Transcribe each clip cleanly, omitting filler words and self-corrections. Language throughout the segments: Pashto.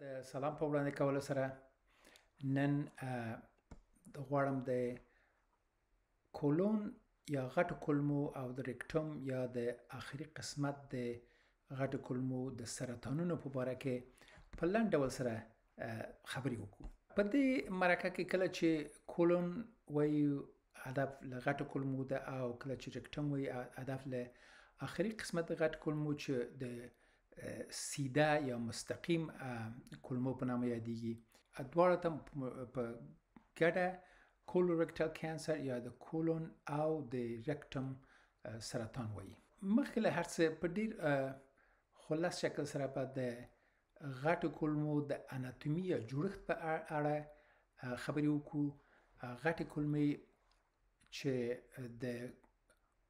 د سلام په وړاندې کولو سره نن غواړم د کولون یا غټو کولمو او د ریکټوم یا د آخري قسمت د غټو کولمو د سرطانونو په باره کې په لنډ ډول سره خبرې وکړو. په دې مرکه کې کله چې کولون وایو هدف له غټو کولمو ده او کله چې ریکټوم وایي هدف له آخري قسمت د غټو کولمو چې د سیده یا مستقیم کولمو په نامه یادیږي. دواړه ته په ګډه کولورکټل کانسر یا د کولون او د ریکټوم سرطان وایي. مخکې له هر څه په ډیر خلاص شکل سره به د غټو کولمو د اناتومي یا جوړښت په اړه خبرې وکړو. غټې کولمې چې د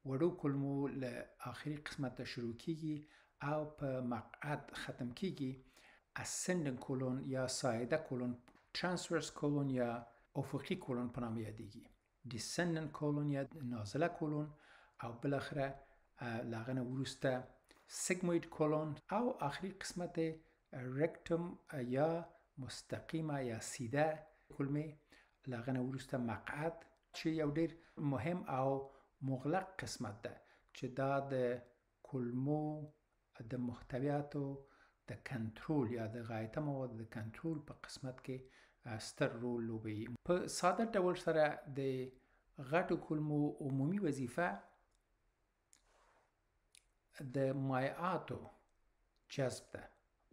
وړو کولمو له آخري قسمت شروع کیږي او په مقعد ختم کیږي، اسندنګ کولون یا سایده کولون، ترانسورس کولون یا افقی کولون په نامه یادیږي، ډیسندنټ کولون یا نازله کولون او بالاخره له هغه نه وروسته سیګموید کولون او آخري قسمت ریکټوم یا مستقیمه یا سیده کولمې، له هغه نه وروسته مقعد چې یو ډیر مهم او مغلق قسمت ده چې دا د کولمو د محتویاتو د کنټرول یا د غایطه موادو د کنټرول په قسمت کې ستر رول لوبوي. په ساده ډول سره د غټو کولمو عمومي وظیفه د مایعاتو جذب ده.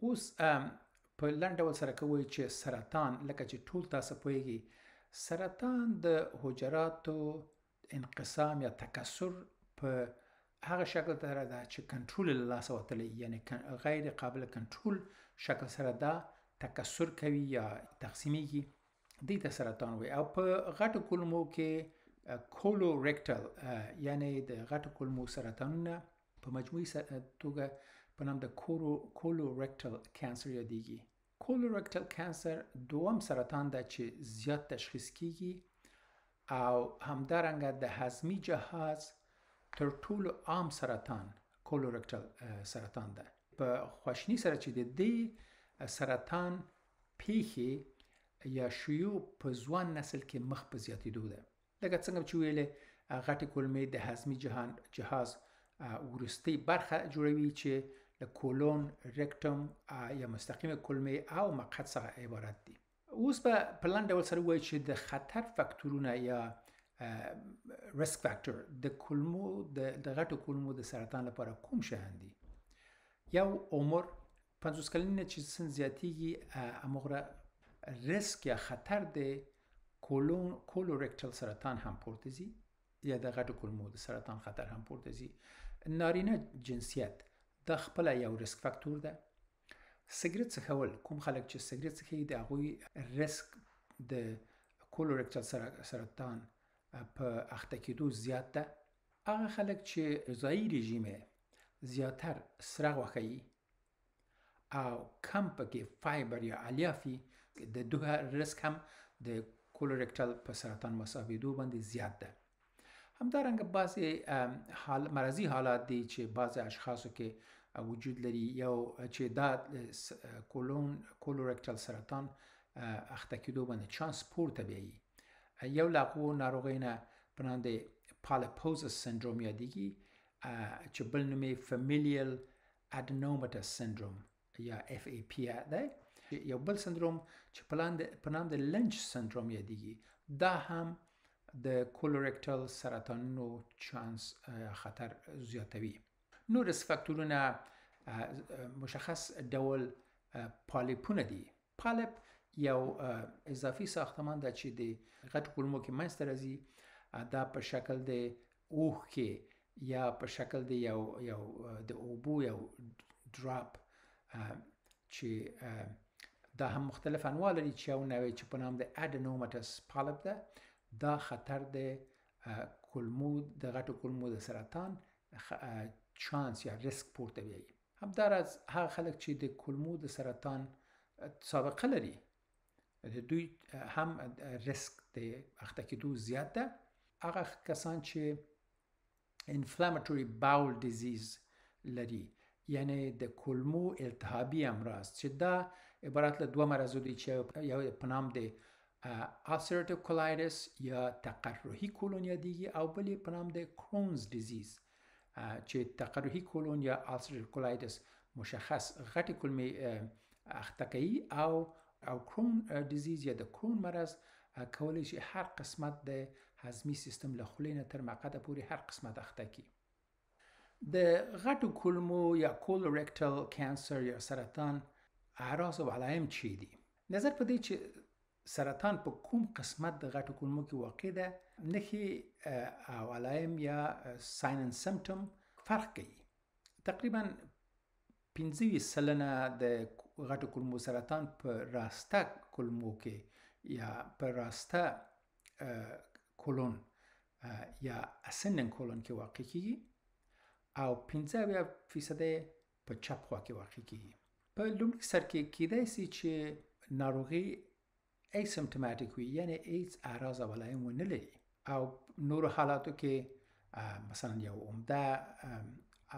اوس په لنډ ډول سره کوي چې سرطان، لکه چې ټول تاسو پوهیږئ، سرطان د حجراتو انقسام یا تکسر په هغه شکل سره ده چې کنټرول له لاسه وتلی، یعنی غیر قابل کنټرول شکل سره ده تکسر کوي یا تقسیمیږي، دې ته سرطان وایي. او په غټو کولمو کې کولورکټل یعنی د غټو کولمو سرطانونه په مجموعي توګه په نام د کولورکټل کانسر یادیږي. کولورکټل کانسر دوم سرطان ده چې زیات تشخیص کیږي او همدارنګه د هضمي جهاز تر ټولو عام سرطان کولورکټل سرطان ده. په خواشني سره چې د دې سرطان پیښې یا شیوع په ځوان نسل کې مخ په زیاتېدو ده. لکه څنګه چې ویلې غټې کولمې د هضمي جهاز وروستۍ برخه جوړوي چې د کولون، ریکټوم یا مستقیمه کولمې او مقعد څخه عبارت دي. اوس به په لنډ ډول سره ووایو چې د خطر فاکتورونه یا ریسک فاکتور د کولمو د غټو کولمو د سرطان لپاره کوم شیان دي؟ یو عمر، 50 کلنه چې سن زیاتیږي همغه ریسک یا خطر د کولورکټل سرطان هم پورته ځي یا د غټو کولمو د سرطان خطر هم پورته ځي. نارینه جنسیت دا خپل یو ریسک فاکتور ده. سګرټ څښل، کوم خلک چې سګرټ څښي د هغوی ریسک د کولورکټل سرطان په اخته کېدو زیات ده. هغه خلک چې غذایي رژیم زیاتر سره غوښه او کم پکې فایبر یا الیافي، د دوه ریسک هم د کولورکټل په سرطان مساویدو باندې زیات ده. همدارنګه بعضې مرضي حالات دي چې بعضې اشخاصو کې وجود لري، یو چې دا کولورکټل سرطان اخته کېدو باندې چانس پورته بیایي. یو له هغو ناروغیو نه په نام د پالیپوزس سندروم یادیږي چې بل نوم یې فامیلیل ادنوماتس سندروم یا FAP دی. یو بل سندروم چې په نام د لنچ سندروم یادیږي، دا هم د کولورکټل سرطانونو چانس خطر زیاتوي. نور ریسک فاکتورونه مشخص ډول پالیپونه دي. پالیپ یو اضافي ساختمان ده چې د غټو کولمو کې منځته راځي. دا په شکل د اوښکې یا په شکل د یو د اوبو یو ډراپ چې دا هم مختلف انواع لري، چې یو نوع چې په نام د ادنوماتس پالیپ ده، دا خطر د کولمو د غټو کولمو د سرطان چانس یا ریسک پورته بیایي. همداراز هغه خلک چې د کولمو د سرطان سابقه لري، دوی هم ریسک د اخته کېدو زیات ده. هغه کسان چې انفلامټوري باول ډیزیز لري، یعنی د کولمو التهابي امراض، چې دا عبارت له دوه مرضو دی چې یو په نام د ulcerative colitis یا تقرحی کولون یادیږي او بل په نام د کرونز ډیزیز چې تقرحی کولون یا ulcerative colitis مشخص غټې کولمې اخته کوي او کرون ډیزیز یا د کرون مرض کولی شي هر قسمت د هضمي سیستم له خولې نه تر مقعده پورې هر قسمت اخته کړي. د غټو کولمو یا کولورکټل کانسر یا سرطان اعراض او علائم چی دي؟ نظر په دې چې سرطان په کوم قسمت د غټو کولمو کې واقع ده، نښې او علائم یا ساین اند سمپټم فرق کوي. تقریبا 15% د غټو کولمو سرطان په راسته کولمو کې یا په راسته کولون یا اسندنګ کولون کې واقع کیږي او 15% په چپ خوا کې واقع کیږي. په لومړي سر کې کیدای شي چې ناروغي ایسیمپټوماتیک وي، یعنی هیڅ اعراض او علائم ونه لري او نورو حالاتو کې مثلا یو عمده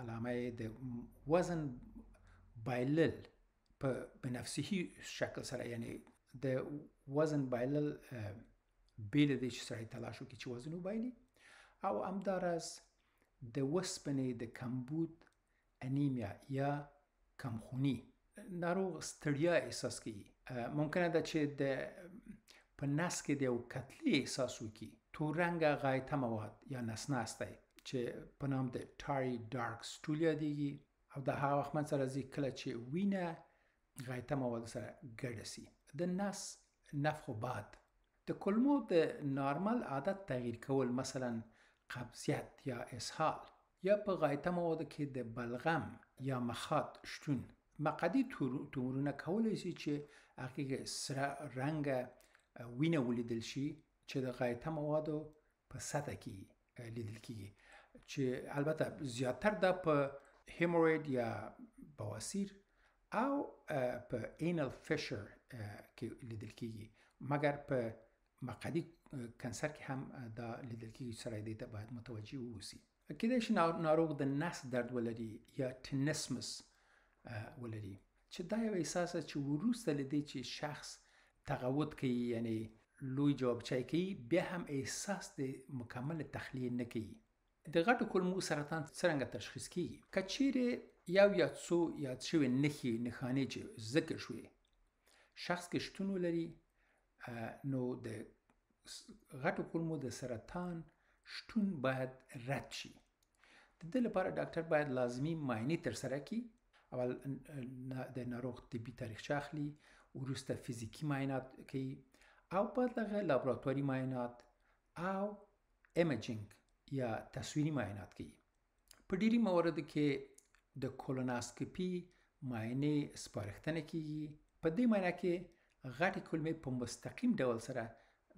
علامه د وزن بایلل په بنفسي شکل سره، یعنی د وزن بایلل بیل دی چې سړی تلاش وکړي چې وزن وبایلي، او همداراز د وسپنې د کمبود انیمیا یا کمخوني ناروغ ستړیا احساس کوي. ممکنه ده چې په نس کې د یو کتلې احساس وکړي. تور رنګه غایطه مواد یا نسناس دی چې په نام د ټاری ډارک سټول یادیږي او د هغه وخت منځ راځي کله چې وینه غایطه مواد سره ګډه سي. د نس نفخ و باد د کولمو د نارمل عادت تغییر کول، مثلا قبضیت یا اسهال، یا په غایطه موادو کې د بلغم یا مخاط شتون. مقعدي تومورونه کولی شي چې هغې کې سره رنګه وینه ولیدل شي چې د غایطه موادو په سطح کې لیدل کیږي، چې البته زیاتر دا په هیموروید یا بواسیر او په اینل فشر کې لیدل کیږي، مګر په مقعدي کنسر کې هم دا لیدل کیږي. سره دې ته باید متوجه واوسي. کیدای شي ناروغ د نس درد ولري یا ټینسمس ولري، چې دا یو احساس چې وروسته له دې چې شخص تقاعد کوي، یعنی لوی جوابچای کوي، بیا هم احساس د مکمل تخلیه نه کوي. د غټو کولمو سرطان څرنګه تشخیص کیږي؟ که چیرې یو یا څو یاد شوي نښانې چې ذکر شوي شخص کې شتون ولري، نو د غټو کولمو د سرطان شتون باید رد شي. د دې لپاره ډاکټر باید لازمي معاینې ترسره کړي. اول د ناروغ طبي تاریخچه اخلي، وروسته فزیکي معاینات کوي او بعد هغه لابراتواري معاینات او ایمیجینګ یا تصویري معاینات کوي. په ډیری مواردو کې د کولوناسکوپي معاینې سپارښتنه کیږي. په دې معاینه کې غټې کولمې په مستقیم ډول سره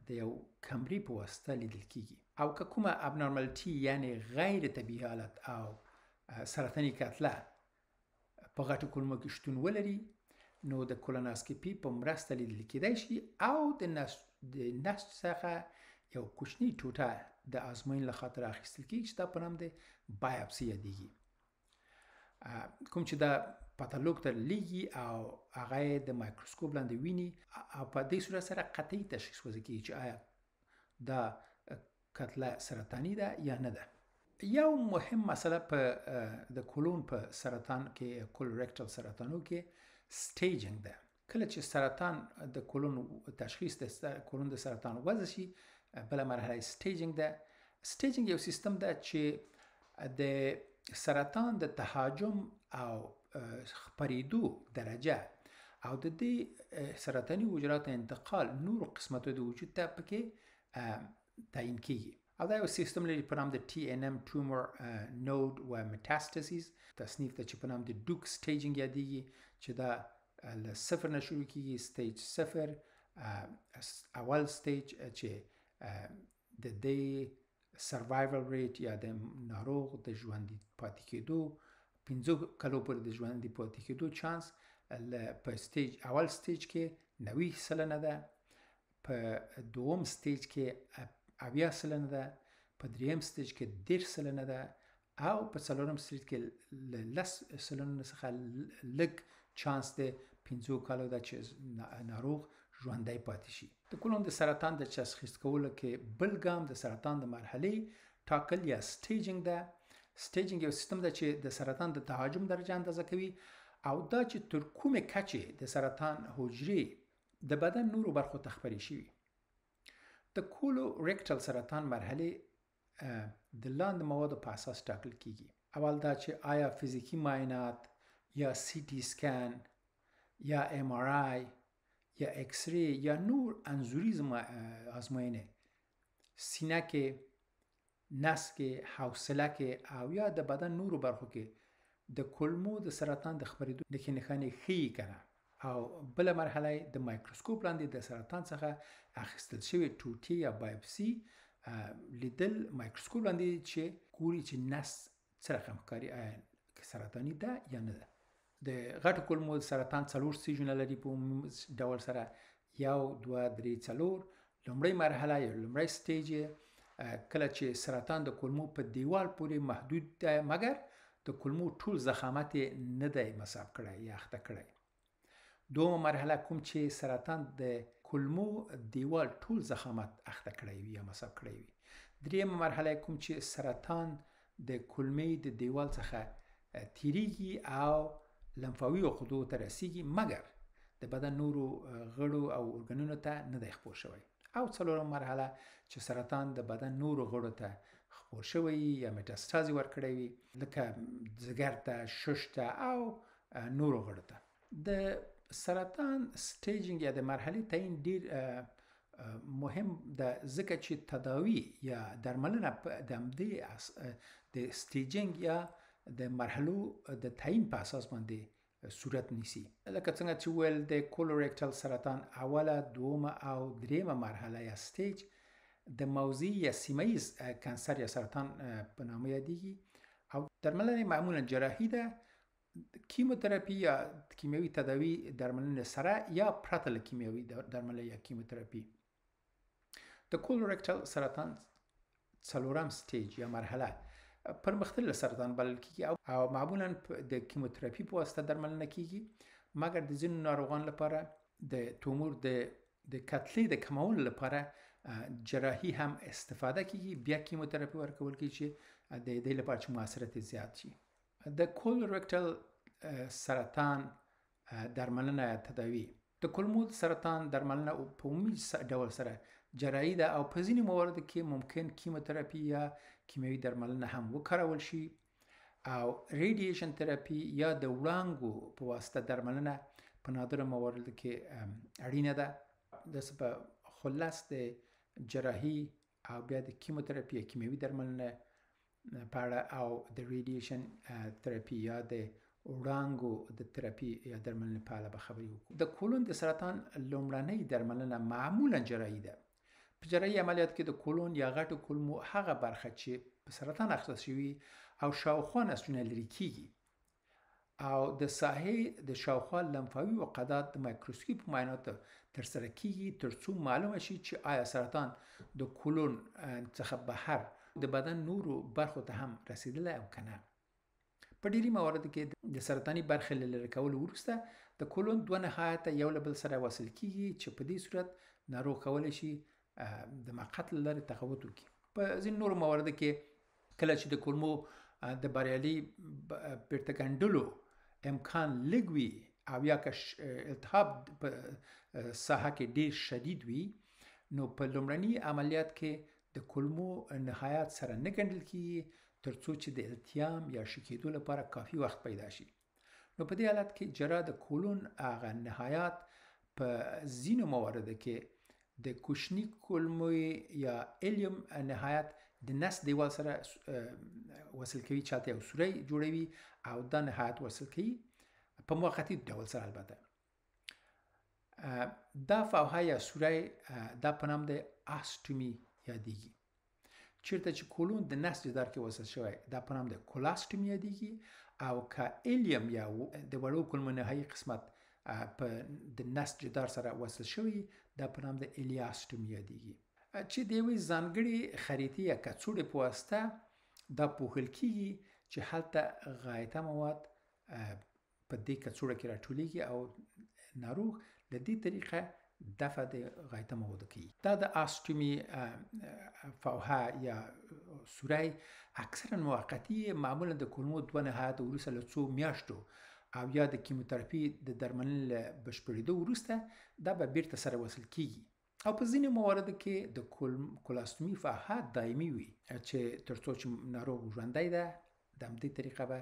د یو کمرې په واسطه لیدل کیږي، او که کومه ابنارمالټي یعنی غیر طبیعي حالت او سرطاني کتله په غټو کولمو کې شتون ولري، نو د کولوناسکوپي په مرسته لیدل کیدای شي او د نسج څخه یو کوچنی ټوټه د ازموین له خاطر اخیستل کیږي چې دا په نام د بایوپسي یادیږي، کوم چې دا پاتالوګ ته لیږي او هغه د مایکروسکوپ لاندې ویني او په دې صورت سره قطعي تشخیص وضع کیږي چې آیا دا کتله سرطاني ده یا نه ده. یو مهم مسله په د کولون په سرطان کې، کولورکټل سرطانو کې، سټیجنګ ده. کله چې سرطان د کولون تشخیص د کولون د سرطان وضع شي، بله مرحله سټیجنګ ده. سټیجنګ یو سیستم ده چې د سرطان د تهاجم او خپریدو درجه او د دې سرطاني حجرات انتقال نورو قسمتو د وجود ته پکې تعیین کیږي. او دا یو سیستم لري په نام د TNM ټیومر نود و متاستاسیز، تصنیف ته چې په نام د ډوک سټیجنګ یادیږي، چې دا له صفر نه شروع کیږي. سټیج صفر اول سټیج چې د دې سروایول ریټ یا د ناروغ د ژوندي پاتې کېدو 15 کلو پورې د ژوندي پاتې کېدو چانس په سټیج اول سټیج کې 90% ده، په دوم سټیج کې 80% ده، په دریم سټیج کې 10% ده او په څلورم سټیج کې له 10% څخه لږ چانس ده 15 کالو ده چې ناروغ ژوندی پاتې شي. د کولون د سرطان د تشخیص کولو کې بل ګام د سرطان د مرحلې ټاکل یا سټیجینګ ده. سټیجینګ یو سیستم ده چې د سرطان د تهاجم درجه اندازه کوي او دا چې تر کومې کچې د سرطان حجرې د بدن نورو برخو ته خپرې شوي. د کولورکټل سرطان مرحلې د لاندې موادو په اساس ټاکل کیږي. اول دا چې آیا فزیکی معاینات یا سی ټي سکن یا ام آر آی یا ایکس ری یا نور انځوریز آزموینې سینه کې، نس کې، حوصله کې او یا د بدن نورو برخو کې د کولمو د سرطان د خپرېدو نښې ښیي کنه. او بله مرحله د مایکروسکوپ لاندې د سرطان څخه اخیستل شوي ټوټې یا بایوپسي لیدل مایکروسکوپ لاندې چې ګوري چې نس څه رقم ښکاري، آیا سرطاني ده یا نه ده. د غټو کولمو سرطان 4 سټیجونه لري په عمومي ډول سره 1 2 3 4. لومړی مرحله یا لومړی سټیج کله چې سرطان د کولمو په دیوال پورې محدود ده مګر د کولمو ټول ضخامت نه دی مصاب کړی یا اخته کړی. دومه مرحله کوم چې سرطان د کولمو دیوال ټول ضخامت اخته کړی وي یا مصاب کړی وي. دریمه مرحله کوم چې سرطان د کولمې د دیوال څخه تیریږي او لمفاوي عقدو ته رسیږي مګر د بدن نورو غړو او ارګانونو ته نه دی خپور شوی. او څلورمه مرحله چې سرطان د بدن نورو غړو ته خپور شوی یا میټاستازي ورکړی وي لکه ځګر ته، شش ته او نورو غړو ته. د سرطان سټیجینګ یا د مرحلې تعیین ډیر مهم ده ځکه چې تداوی یا درملنه د همدې د سټیجینګ یا د مرحلو د تعیین په اساس باندې صورت نیسي. لکه څنګه چې ویل د کولورکټل سرطان اوله، دومه او دریمه مرحله یا سټیج د موضعي یا سیمه‌ایز کنسر یا سرطان په نامه یادیږي او درملنه معمولا جراحي ده، کیموتراپي یا کیمیاوي تداوی درملنه سره یا پرته له کیمیاوي درملنه یا کیموتراپي. د کولورکټل سرطان 4م سټیج یا مرحله پرمختللی سرطان بلل کیږي او معمولا د کیموتراپي په واسطه درملنه کیږي مګر د ځینو ناروغانو لپاره د تومور د کتلې د کمولو لپاره جراحي هم استفاده کیږي، بیا کیموتراپي ورکول کیږي چې د دې لپاره چې موثریت زیات شي. د کولورکټل سرطان درملنه تداوی د کولمو سرطان درملنه په عمومي ډول سره جراحي ده او په ځینې مواردو کې ممکن کیموتراپي یا کیمیاوي درملنه هم وکارول شي او ریډیشن تراپي یا د وړانګو په واسطه درملنه په نادره مواردو کې اړینه ده. داسې په خلاص د جراحي او بیا د کیموتراپي یا کیمیاوي درملنه په اړه او د ریډیشن تراپي یا د وړانګو د تراپي یا درملنه په اړه به خبرې وکړو. د کولون د سرطان لومړنۍ درملنه معمولا جراحي ده. په جراحي عملیات کې د کولون یا غټو کولمو هغه برخه چې په سرطان اخته شوي او شاوخوا نسجونه لرې کیږي او د ساحې د شاوخوا لمفاوي عقدات د مایکروسکوپ معایناتو ترسره کیږي ترڅو معلومه شي چې آیا سرطان د کولون څخه بهر د بدن نورو برخو ته هم رسیدلی او که نه. په ډیری مواردو کې د سرطاني برخې له لرې کولو وروسته د کولون دوه نهایته یو له بل سره وصل کیږي چې په دې صورت ناروغ کولی شي د مقعد له لارې تقوت وکړي. په ځینو نورو مواردو کې کله چې د کولمو د بریالي بیرته ګنډلو امکان لږ وي او یا که التهاب په ساحه کې ډیر شدید وي نو په لومړني عملیات کې د کولمو نهایات سره نه ګنډل کیږي ترڅو چې د التیام یا شکیدو لپاره کافي وخت پیدا شي. نو په دې حالت کې جراح د کولون هغه نهایات په ځینو مواردو کې د کوچني کولمو یا الیوم نهایت د نس دیوال سره وصل کوي، چاته یو سوری جوړوي او دا نهایت وصل کوي په موقتي ډول سره. البته دا فوهه یا سوری دا په نام د آستومي یادیږي. چیرته چې کولون د نس جدار کې وصل شوی دا په نام د کولاستومي یادیږي او که الیوم یا د وړو کولمو نهایي قسمت په د نس جدار سره وصل شوی دا په نام د الیاستومي یادیږي. چې د یوې ځانګړې خریطې یا کڅوړې په واسطه دا پوښل کیږي چې هلته غایطه مواد په دې کڅوړه کې راټولیږي او ناروغ له دې طریقه دفع د غایطه موادو کوي. دا د آستومي فوهه یا سوری اکثرا موقتی، معمولا د کولمو 2 نهایت وروسته له 2 میاشتو او یا د کیموتراپي د درملنې له بشپړېدو وروسته دا به بیرته سره وصل کیږي. او په ځینې مواردو کې د کولاستومي فوهه دایمي وي چې تر څو چې ناروغ ژوندی ده د همدې طریقه به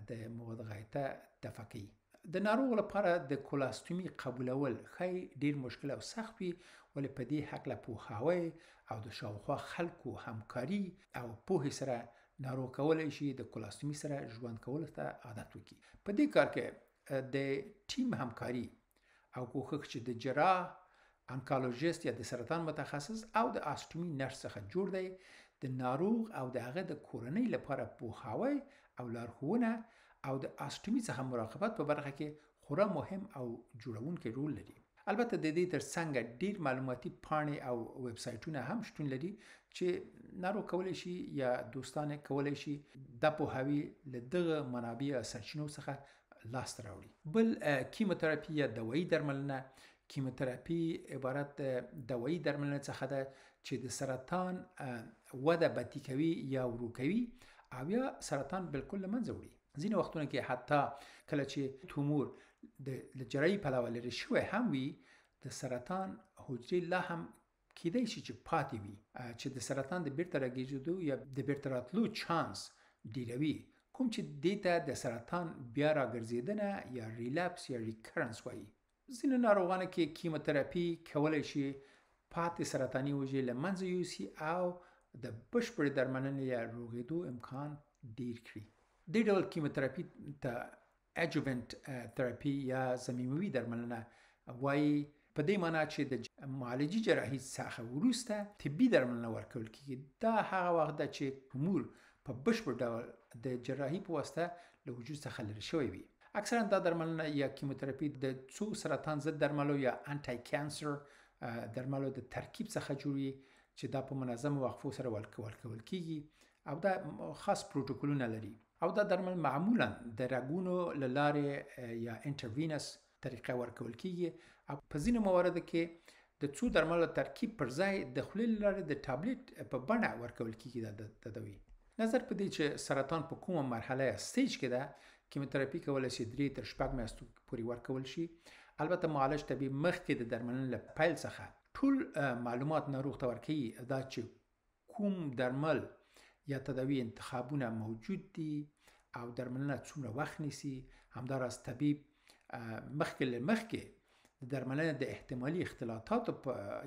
د مواد غایطه دفع کوي. د ناروغ لپاره د کولاستومي قبولول ښایي ډیر مشکل او سخت وي، ولې په دې هکله پوهاوی او د شاوخوا خلکو همکاري او پوهې سره ناروغ کولی شي د کولاستومي سره ژوند کولو ته عادت وکړي. په دې کار کې د ټیم همکاري او کوښښ چې د جراح، انکالوژیست یا د سرطان متخصص او د آستومي نرس څخه جوړ دی، د ناروغ او د هغه د کورنۍ لپاره پوهاوی او لارښوونه او د آستومي څخه مراقبت په برخه کې خورا مهم او جوړونکی رول لري. البته د دې ترڅنګ ډیر معلوماتي پاڼې او ویب سایټونه هم شتون لري چې ناروغ کولی شي یا دوستان کولی شي د پوهاوی له دغه منابع سرچینو څخه لاسته راوړي. بل کیموتراپي یا دوایي درملنه. کیموتراپي عبارت د دوایي درملنه څخه ده چې د سرطان وده بطی کوي یا ورو کوي او یا سرطان بالکل له منځه وړي. ځینې وختونه کې حتی کله چې تومور د جراحي پلوه لرې شوی هم وي، د سرطان حجرې لا هم کیدای شي چې پاتې وي، چې د سرطان د بیرته راګیزېدو یا د بیرته راتلو چانس ډیروي، کوم چې دې ته د سرطان بیا راګرځېدنه یا ریلپس یا ریکرنس وایي. ځینې ناروغانو کې کیموتراپي کولی شي پاتې سرطاني حجرې له منځه یوسي او د بشپړې درملنې یا روغېدو امکان ډیر کړي. دې ډول کیموتراپي ته اجوونټ تراپي یا ضمیموي درملنه وایي، په دې معنی چې د معالجي جراحي څخه وروسته طبي درملنه ورکول کیږي. دا هغه وخت ده چې تومور په بشپړ ډول د جراحي په واسطه له وجود څخه لرې شوی وي. اکثرا دا درملنه یا کیموتراپي د څو سرطان ضد درملو یا انټي کانسر درملو د ترکیب څخه جوړي چې دا په منظم وقفو سره ورکول کیږي او دا خاص پروتوکولونه لري. او دا درمل معمولا د رګونو له لارې یا انټروینس طریقه ورکول کیږي او په ځینو مواردو کې د څو درملو ترکیب پر ځای د خولې له لارې د ټابلیټ په بڼه ورکول کیږي. د دوی نظر په دې چې سرطان په کومه مرحله یا سټیج کې ده، کیموتراپي کولی شي 3 تر 6 میاشتو پورې ورکول شي. البته معالج طبیب مخکې د درملنې له پیل څخه ټول معلومات ناروغ ته ورکوي، دا چې کوم درمل یا تداوی انتخابونه موجود دي او درملنه څومره وخت نیسي. همداراز طبیب مخکې د درملنې د احتمالي اختلاطاتو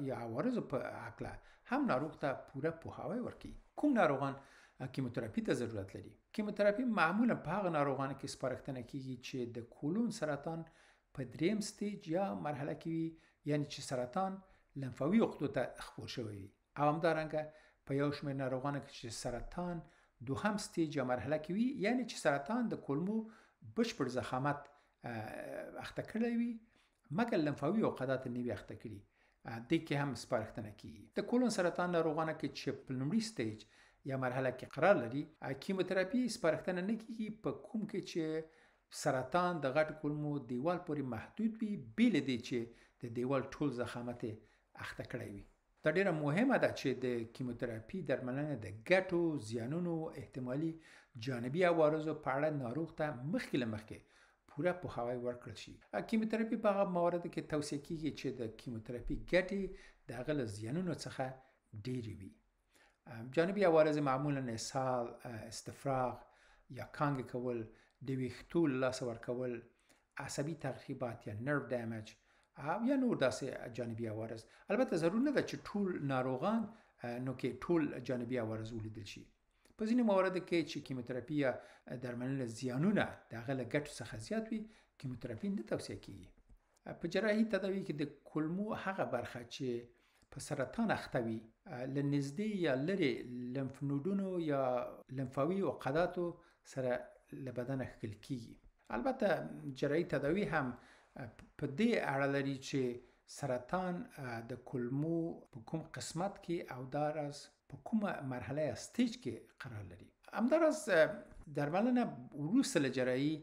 یا عوارضو په هکله هم ناروغ ته پوره پوهاوی ورکوي. کوم ناروغان کیموتراپي ته ضرورت لري؟ کیموتراپي معمولا په هغه ناروغانو کې سپارښتنه کیږي چې د کولون سرطان په 3م سټیج یا مرحله کې وي، یعنی چې سرطان لمفاوي عقدو ته خپور شوی وي، او همدارنګه په یو شمېر ناروغانو کې چې سرطان 2م سټیج یا مرحله کې وي، یعنی چې سرطان د کولمو بشپړ ضخامت اخته کړی وي مګر لمفاوي عقدات نه وي اخته کړي، دې کې هم سپارښتنه کیږي. د کولون سرطان ناروغانو کې چې په لومړي سټیج یا مرحله کې قرار لري، کیموتراپي سپارښتنه نه کیږي په کوم کې چې سرطان د غټوکولمو دیوال پورې محدود وي، بیل دې چې د دیوال ټول ضخامت اخته کړی وي. دا ډیره مهمه ده چې د کیموتراپي درملنه د ګټو، زیانونو، احتمالي جانبي عوارضو په اړه ناروغ ته مخکې پوره پوهاوی ورکړل شي. کیموتراپي په هغه مواردو کې توصیه کیږي چې د کیموتراپي ګټې د هغه له زیانونو څخه ډیرې وي. جانبي عوارض معمولا اسهال، استفراغ یا کانګې کول، د ویښتو له لاسه ورکول، عصبي تخریبات یا نرو ډیمیج یا نور داسې جانبي عوارض. البته ضرور نه ده چې ټول ناروغان نو کې ټول جانبي عوارض ولیدل شي. په ځینې مواردو کې چې کیموتراپي یا درملنه زیانونه د هغه له ګټو څخه زیات وي، کیموتراپي نه توصیه کیږي. په جراحي تداوی کې د کولمو هغه برخه چې په سرطان اخته وي له نږدې یا لرې لمف نودونو یا لمفاوي عقداتو سره له بدنه ښکل کیږي. البته جراحي تداوی هم په دې اړه لري چې سرطان د کولمو په کوم قسمت کې او داراز په کومه مرحله یا سټیج کې قرار لري. همداراز درملنه وروسته له جراحي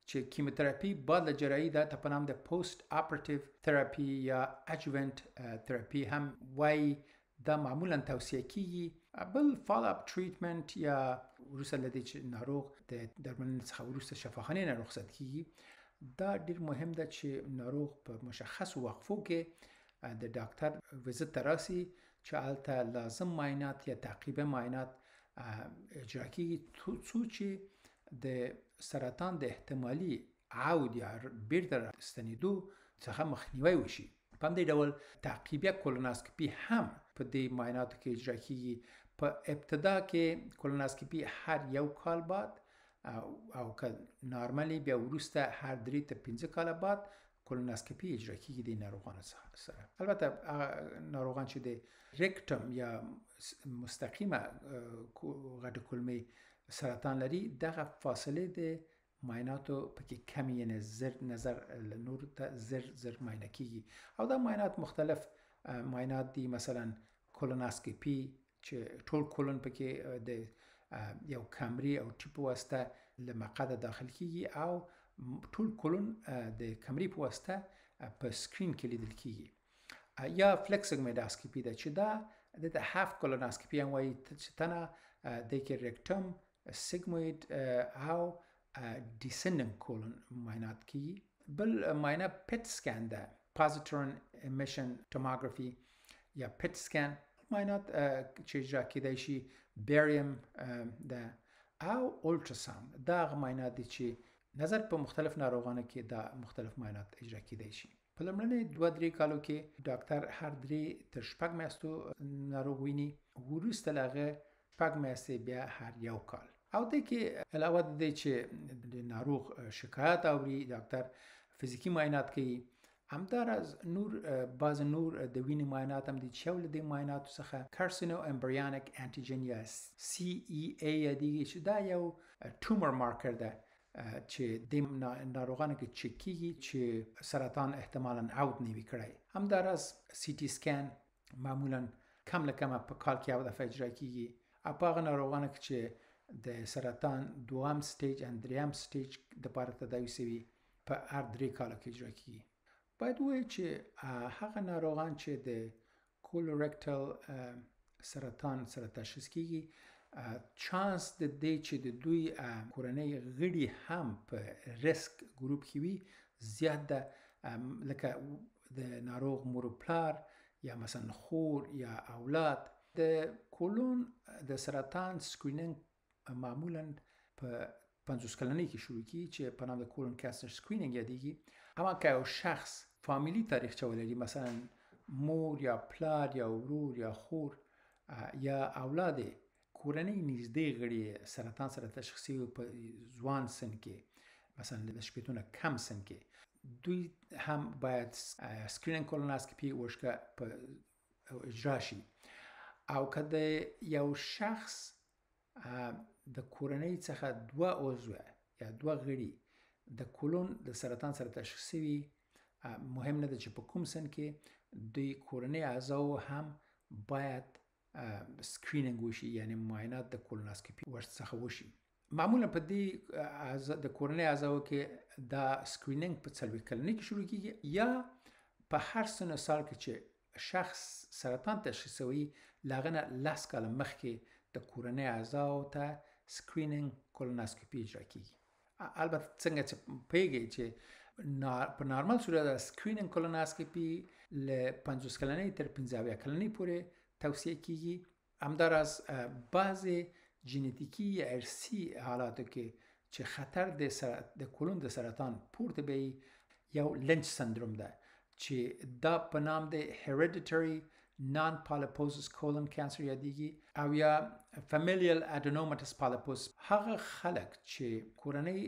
چې کیموتراپي بعد له جراحي دا ته په نام د پوسټ اپریټیو تراپي یا اجوونټ تراپي هم وایي. دا معمولا توصیه کیږي. بل فالو اپ ټریټمنټ یا وروسته له دې چې ناروغ د درملنې څخه وروسته شفاخانې نه رخصت کیږي، دا ډیر مهم ده چې ناروغ په مشخصو وقفو کې د ډاکټر وزت ته راسي چې هلته لازم معاینات یا تعقیبه معاینات اجرا کیږي څو چې د سرطان د احتمالي عود یا بیرته راستنېدو څخه مخنیوی وشي. په همدې ډول تعقیبیه کولونوسکوپي هم په دې معایناتو کې اجرا کیږي. په ابتدا کې کولونوسکوپي هر 1 کال بعد او که نارملی بیا وروسته هر 3 تا 5 کال بعد کولونوسکوپي اجرا کیږي د ناروغانو سره. البته ناروغان چې د ریکټم یا مستقیمه غټوکولمي سرطان لري، دغه فاصله د معایناتو پکې کمی، یعنی زر نظر نور ته زر معاینه کیږي. او دا معاینات مختلف معاینات دي، مثلا کولونوسکوپي چې ټول کولون پکې د یو کمرې او ټیپ واسطه له مقعد داخل کیږي او ټول کولون د کمرې په واسطه په سکرین کې لیدل کیږي. یا فلکسوګمیډاسکوپي ده چې دا د هاف کولونوسکوپي هم وایي چې تنه د کې ریکټم، سیګموید او ډیسندنګ کولون معاینات کیږي. بل معاینه پټ سکان ده، پوزیټرون امیشن توموګرافي یا پټ سکان معاینات چې اجرا کیدای شي. بیریم ده او الټراساوند، دا معاینات دي چې نظر په مختلف ناروغانو کې دا مختلف معاینات اجرا کیدای شي. په لومړني 2-3 کالو کې ډاکټر هر 3 تر 6 میاشتو ناروغ ویني، وروسته له هغه 6 میاشتې بیا هر 1 کال. او د کې علاوه د دې چې د ناروغ شکایت اوري، ډاکټر فزیکی معاینات کوي. همداراز بعض نور د وینې معاینات هم دي چې یو له دې معایناتو څخه کارسینو امبریونیک انټیجن یا CEA یادیږي چې دا یو ټومر مارکر ده چې د ناروغانو کې چک کیږي چې سرطان احتمالاً عود نوي کړی. همداراز CT سکان معمولاً کم له کمه په کال کې یو دفعه اجرا کیږي. او په هغه ناروغانو کې چې د سرطان 2م سټیج او 3م سټیج دپاره تداوي شوي په هر 3 کالو کې اجرا کیږي. باید ووایو چې هغه ناروغان چې د کولورکټل سرطان سره تشخیص کیږي، چانس د دې چې د دوی کورنۍ غړي هم په ریسک ګروپ کې وي زیات ده، لکه د ناروغ مور و پلار یا مثلا خور یا اولاد. د کولون د سرطان سکرینینګ معمولا په 50 کلنۍ کې شروع کیږي چې په نام د کولون کانسر سکرینینګ یادیږي. اما که یو شخص فامیلی تاریخچه ولري، مثلا مور یا پلار یا ورور یا خور یا اولاد کورنۍ نږدې غړي سرطان سره تشخیص شوي په ځوان سن کې، مثلا د 18 نه کم سن کې، دوی هم باید سکرینینګ کولونوسکوپي ورشکه په اجرا شي. او که د یو شخص د کورنۍ څخه 2 عضو یا 2 غړي د کولون د سرطان سره تشخیص شوي، مهم نه ده چې په کوم سن کې، دوی کورنۍ اعضاو هم باید سکرینینګ وشي، یعنی معاینات د کولونوسکوپي ورڅخه وشي. معمولا په دې د کورنۍ اعضاو کې دا سکرینینګ په 40 کلنۍ کې شروع کیږي، یا په هر سن سال کې چې شخص سرطان تشخیص شوی لاغه نه 10 کال مخکې د کورنۍ اعضاو ته سکرینینګ کولونوسکوپي اجرا کیږي. البته څنګه چې پیږي چې په نارمل صورت د سکرینینګ کولونوسکوپي له 50 کلنۍ تر 15 کلنۍ پورې توصیه کیږي. همداراز بعضې ژنتیکي یا ارثي حالاتو کې چې خطر د کولون د سرطان پورته بیایي، یو لنچ سندروم ده چې دا په نام د hereditary non-polyposis colon cancer یادیږي، او یا familial adenomatous polyposis. هغه خلک چې کورنۍ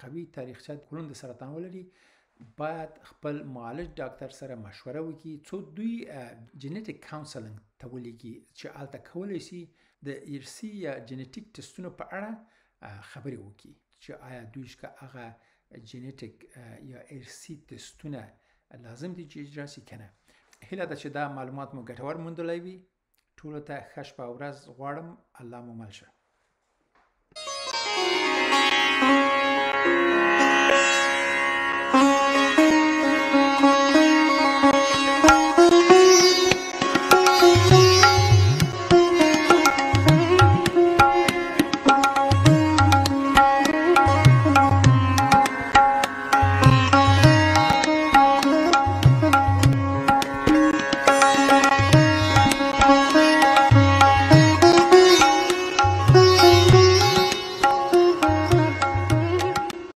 قوي تاریخچه کولون د سرطان ولري باید خپل معالج ډاکټر سره مشوره وکړي څو دوی جنیټیک کاونسلینګ ته ولیږي چې هلته کولی شي د ارثي یا جنیټیک ټسټونو په اړه خبرې وکړي چې آیا دوی هغه جنیټیک یا ارثي ټسټونه لازم دي چې اجرا شي که نه. هیله ده چې دا معلومات مو ګټور موندلی وي. ټولو ته ښه شپه او ورځ غواړم. الله مو مل شه.